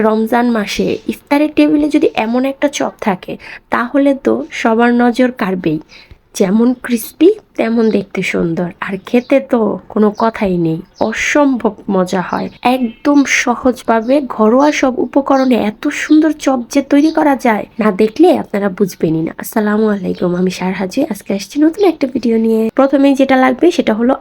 রমজান মাসে ইফতারের টেবিলে যদি এমন একটা চপ থাকে তাহলে তো সবার নজর কাড়বেই। যেমন ক্রিস্পি তেমন দেখতে সুন্দর, আর খেতে তো কোনো কথাই নেই, অসম্ভব মজা হয়। একদম সহজভাবে ঘরোয়া সব উপকরণে এত সুন্দর চপ যে তৈরি করা যায়, না দেখলে আপনারা বুঝবেনই না। আসসালামু আলাইকুম, আমি সারহাজি। আজকে আসছি নতুন একটা ভিডিও নিয়ে। প্রথমেই যেটা লাগবে সেটা হলো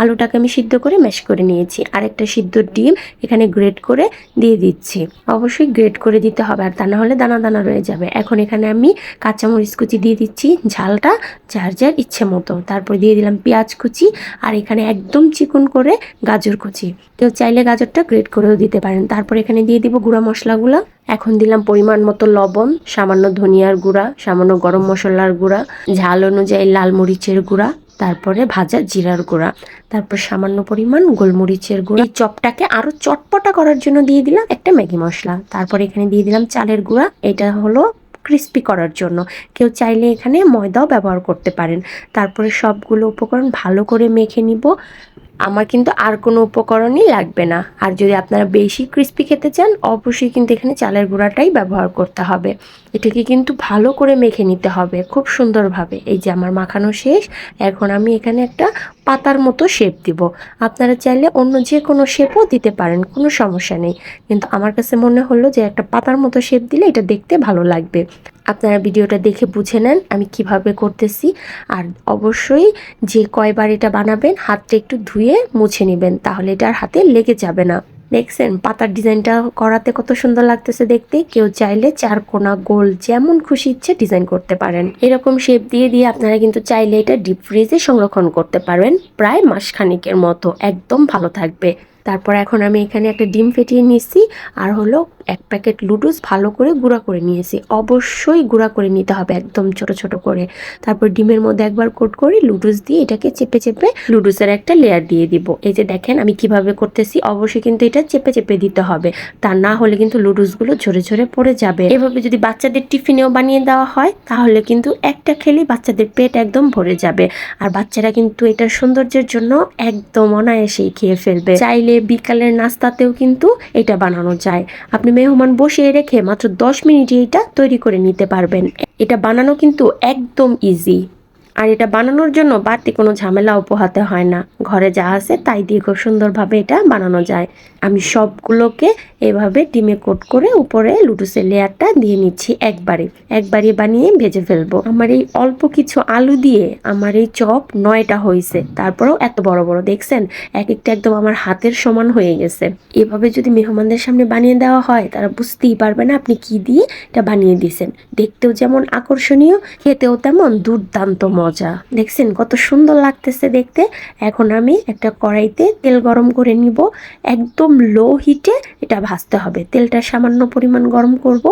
আলুটাকে আমি সিদ্ধ করে ম্যাশ করে নিয়েছি, আর একটা সিদ্ধ ডিম এখানে গ্রেট করে দিয়ে দিচ্ছি। অবশ্যই গ্রেট করে দিতে হবে, আর তা না হলে দানা দানা রয়ে যাবে। এখন এখানে আমি কাঁচামরিচ কুচি দিয়ে দিচ্ছি, ঝালটা যার যার ইচ্ছে মতো। তারপর দিয়ে দিলাম পেঁয়াজ কুচি, আর এখানে একদম চিকন করে গাজর কুচি। কেউ চাইলে গাজরটা গ্রেট করেও দিতে পারেন। তারপর এখানে দিয়ে দিব গুঁড়া মশলাগুলো। এখন দিলাম পরিমাণ মতো লবণ, সামান্য ধনিয়ার গুঁড়া, সামান্য গরম মশলার গুঁড়া, ঝাল অনুযায়ী লাল মরিচের গুঁড়া, তারপরে ভাজা জিরার গুঁড়া, তারপর সামান্য পরিমাণ গোলমরিচের গুঁড়া। এই চপটাকে আরো চটপটা করার জন্য দিয়ে দিলাম একটা ম্যাগি মশলা। তারপর এখানে দিয়ে দিলাম চালের গুঁড়া, এটা হলো ক্রিস্পি করার জন্য। কেউ চাইলে এখানে ময়দাও ব্যবহার করতে পারেন। তারপরে সবগুলো উপকরণ ভালো করে মেখে নিব। আমার কিন্তু আর কোনো উপকরণই লাগবে না। আর যদি আপনারা বেশি ক্রিস্পি খেতে চান, অবশ্যই কিন্তু এখানে চালের গুঁড়াটাই ব্যবহার করতে হবে। এটাকে কিন্তু ভালো করে মেখে নিতে হবে খুব সুন্দরভাবে। এই যে আমার মাখানো শেষ। এখন আমি এখানে একটা পাতার মতো শেপ দিব। আপনারা চাইলে অন্য যে কোনো শেপও দিতে পারেন, কোনো সমস্যা নেই। কিন্তু আমার কাছে মনে হলো যে একটা পাতার মতো শেপ দিলে এটা দেখতে ভালো লাগবে। আপনারা ভিডিওটা দেখে বুঝে নেন আমি কিভাবে করতেছি। আর অবশ্যই যে কয়বার এটা বানাবেন হাতটা একটু ধুয়ে মুছে নেবেন, তাহলে এটা আর হাতে লেগে যাবে না। দেখছেন পাতার ডিজাইনটা করাতে কত সুন্দর লাগতেছে দেখতে। কেউ চাইলে চার কোনা গোল যেমন খুশি ইচ্ছে ডিজাইন করতে পারেন। এরকম শেপ দিয়ে দিয়ে আপনারা কিন্তু চাইলে এটা ডিপ ফ্রিজে সংরক্ষণ করতে পারবেন প্রায় মাসখানেকের মতো, একদম ভালো থাকবে। তারপর এখন আমি এখানে একটা ডিম ফেটিয়ে নিয়েছি, আর হলো এক প্যাকেট লুডুস ভালো করে গুঁড়া করে নিয়েছি। অবশ্যই গুঁড়া করে নিতে হবে একদম ছোট ছোট করে। তারপর ডিমের মধ্যে একবার কোট করে লুডুস দিয়ে এটাকে চেপে চেপে লুডুসের একটা লেয়ার দিয়ে দিব। এই যে দেখেন আমি কিভাবে করতেছি। অবশ্যই কিন্তু এটা চেপে চেপে দিতে হবে, তা না হলে কিন্তু লুডুসগুলো ঝরে ঝরে পড়ে যাবে। এভাবে যদি বাচ্চাদের টিফিনেও বানিয়ে দেওয়া হয় তাহলে কিন্তু একটা খেলেই বাচ্চাদের পেট একদম ভরে যাবে। আর বাচ্চারা কিন্তু এটার সৌন্দর্যের জন্য একদম অনায়াসেই খেয়ে ফেলবে। চাইলে বিকালের নাস্তাতেও কিন্তু এটা বানানো যায়। আপনি মেহমান বসিয়ে রেখে মাত্র 10 মিনিটে এটা তৈরি করে নিতে পারবেন। এটা বানানো কিন্তু একদম ইজি। আর এটা বানানোর জন্য বাড়তি কোনো ঝামেলাও পোহাতে হয় না। ঘরে যা আছে তাই দিয়ে খুব সুন্দরভাবে এটা বানানো যায়। আমি সবগুলোকে এভাবে ডিমে কোট করে উপরে লুডুসের লেয়ারটা দিয়ে নিচ্ছি একবারে বানিয়ে ভেজে ফেলবো। আমার এই অল্প কিছু আলু দিয়ে আমার এই চপ 9টা হয়েছে। তারপরেও এত বড় বড় দেখছেন, এক একটা একদম আমার হাতের সমান হয়ে গেছে। এভাবে যদি মেহমানদের সামনে বানিয়ে দেওয়া হয় তারা বুঝতেই পারবে না আপনি কি দিয়ে এটা বানিয়ে দিয়েছেন। দেখতেও যেমন আকর্ষণীয়, খেতেও তেমন দুর্দান্ত মজা। দেখছেন কত সুন্দর লাগতেছে দেখতে। এখন আমি একটা কড়াইতে তেল গরম করে নিব। একদম লো হিটে এটা ভাজতে হবে। তেলটা সামান্য পরিমাণ গরম করব,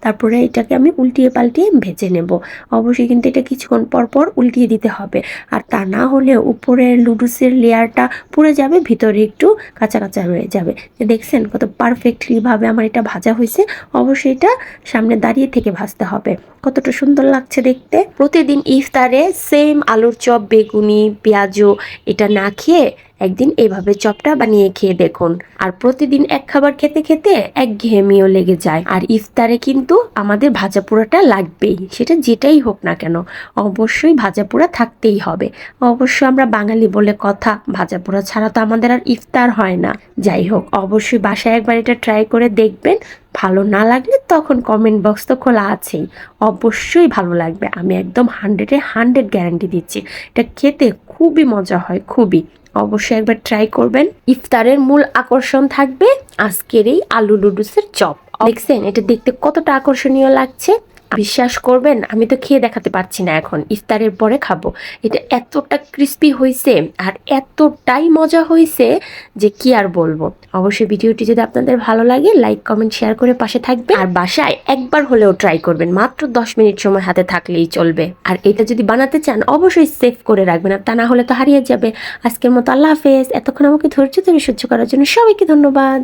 তারপরে এটাকে আমি উল্টিয়ে পাল্টিয়ে ভেজে নেব। অবশ্যই কিন্তু এটা কিছুক্ষণ পর পর উল্টিয়ে দিতে হবে, আর তা না হলে উপরের লুডুসের লেয়ারটা পুড়ে যাবে, ভিতরে একটু কাঁচা কাঁচা রয়ে যাবে। দেখছেন কত পারফেক্টলি ভাবে আমার এটা ভাজা হয়েছে। অবশ্যই এটা সামনে দাঁড়িয়ে থেকে ভাজতে হবে। কতটা সুন্দর লাগছে দেখতে। প্রতিদিন ইফতারে সেম আলুর চপ, বেগুনি, পেঁয়াজু এটা না খেয়ে একদিন এইভাবে চপটা বানিয়ে খেয়ে দেখুন। আর প্রতিদিন এক খাবার খেতে খেতে একঘেয়েমিও লেগে যায়। আর ইফতারে কিন্তু আমাদের ভাজা পোড়াটা লাগবেই, সেটা যেটাই হোক না কেন অবশ্যই ভাজা পোড়া থাকতেই হবে। অবশ্য আমরা বাঙালি বলে কথা, ভাজা পোড়া ছাড়া তো আমাদের আর ইফতার হয় না। যাই হোক, অবশ্যই বাসায় একবার এটা ট্রাই করে দেখবেন। ভালো না লাগলে তখন কমেন্ট বক্স তো খোলা আছেই, অবশ্যই ভালো লাগবে। আমি একদম 100-এ 100 গ্যারান্টি দিচ্ছি। এটা খেতে খুবই মজা হয়, খুবই। অবশ্যই একবার ট্রাই করবেন। ইফতারের মূল আকর্ষণ থাকবে আজকের এই আলু লুডুসের চপ। দেখছেন এটা দেখতে কতটা আকর্ষণীয় লাগছে। বিশ্বাস করবেন আমি তো খেয়ে দেখাতে পারছি না, এখন ইফতারের পরে খাবো। এটা এতটা ক্রিস্পি হয়েছে আর এতটাই মজা হয়েছে যে কি আর বলবো। অবশ্যই ভিডিওটি যদি আপনাদের ভালো লাগে লাইক কমেন্ট শেয়ার করে পাশে থাকবে। আর বাসায় একবার হলেও ট্রাই করবেন, মাত্র 10 মিনিট সময় হাতে থাকলেই চলবে। আর এটা যদি বানাতে চান অবশ্যই সেভ করে রাখবেন, আর তা না হলে তো হারিয়ে যাবে। আজকের মতো আল্লাহ হাফেজ। এতক্ষণ আমাকে ধৈর্য ধরে সহ্য করার জন্য সবাইকে ধন্যবাদ।